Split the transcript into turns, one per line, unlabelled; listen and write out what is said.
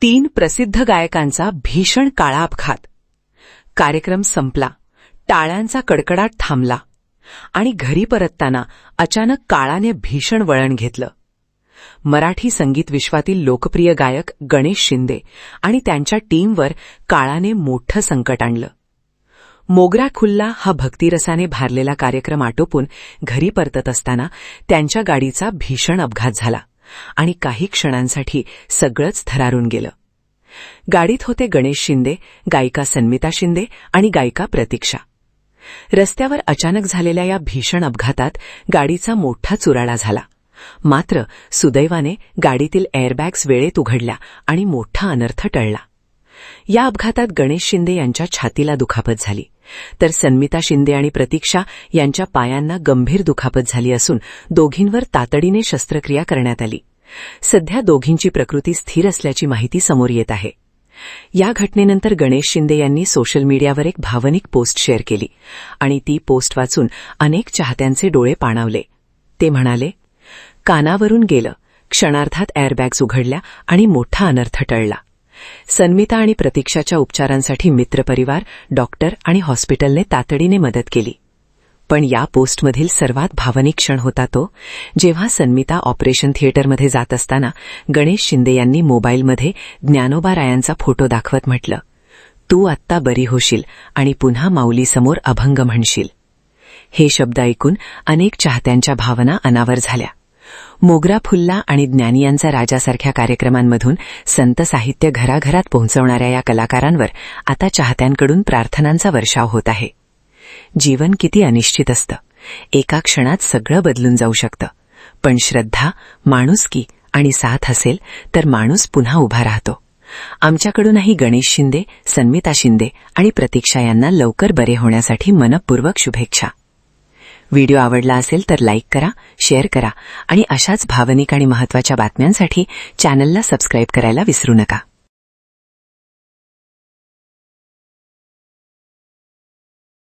3 प्रसिद्ध गायकांचा भीषण काळा अपघात. कार्यक्रम संपला, टाळ्यांचा कडकडाट थांबला आणि घरी परतताना अचानक काळाने भीषण वळण घेतलं. मराठी संगीत विश्वातील लोकप्रिय गायक गणेश शिंदे आणि त्यांच्या टीमवर काळाने मोठं संकट आणलं. मोगरा खुल्ला हा भक्तिरसाने भारलेला कार्यक्रम आटोपून घरी परतत असताना त्यांच्या गाडीचा भीषण अपघात झाला आणि काही क्षणांसाठी सगळंच थरारून गेलं. गाडीत होते गणेश शिंदे, गायिका सन्मिता शिंदे आणि गायिका प्रतीक्षा. रस्त्यावर अचानक झालेल्या या भीषण अपघातात गाडीचा मोठा चुराडा झाला. मात्र सुदैवाने गाडीतील एअरबॅग्स वेळेत उघडल्या आणि मोठा अनर्थ टळला. या अपघातात गणेश शिंदे यांच्या छातीला दुखापत झाली, तर सन्मिता शिंदे आणि प्रतीक्षा यांच्या पायांना गंभीर दुखापत झाली असून दोघींवर तातडीने शस्त्रक्रिया करण्यात आली. सध्या दोघींची प्रकृती स्थिर असल्याची माहिती समोर येत आहे. या घटनेनंतर गणेश शिंदे यांनी सोशल मीडियावर एक भावनिक पोस्ट शेअर केली आणि ती पोस्ट वाचून अनेक चाहत्यांचे डोळे पाणावले. ते म्हणाले, कानावरून गेलं, क्षणार्धात एअरबॅग्स उघडल्या आणि मोठा अनर्थ टळला. सन्मिता आणि प्रतीक्षाच्या उपचारांसाठी मित्रपरिवार, डॉक्टर आणि हॉस्पिटलने तातडीने मदत केली. पण या पोस्टमधील सर्वात भावनिक क्षण होता तो, जेव्हा सन्मिता ऑपरेशन थिएटरमध्ये जात असताना गणेश शिंदे यांनी मोबाईलमध्ये ज्ञानोबा रायांचा फोटो दाखवत म्हटलं, तू आत्ता बरी होशील आणि पुन्हा माऊलीसमोर अभंग म्हणशील. हे शब्द ऐकून अनेक चाहत्यांच्या भावना अनावर झाल्या. मोगरा फुल्ला आणि ज्ञानियांचा राजासारख्या कार्यक्रमांमधून संत साहित्य घराघरात पोहोचवणाऱ्या या कलाकारांवर आता चाहत्यांकडून प्रार्थनांचा वर्षाव होत आहे. जीवन किती अनिश्चित असतं, एका क्षणात सगळं बदलून जाऊ शकतं, पण श्रद्धा, माणुसकी आणि साथ असेल तर माणूस पुन्हा उभा राहतो. आमच्याकडूनही गणेश शिंदे, सन्मिता शिंदे आणि प्रतीक्षा यांना लवकर बरे होण्यासाठी मनःपूर्वक शुभेच्छा. व्हिडिओ आवडला असेल तर लाईक करा, शेअर करा आणि अशाच भावनिक आणि महत्त्वाच्या बातम्यांसाठी चॅनलला सबस्क्राईब करायला विसरू नका.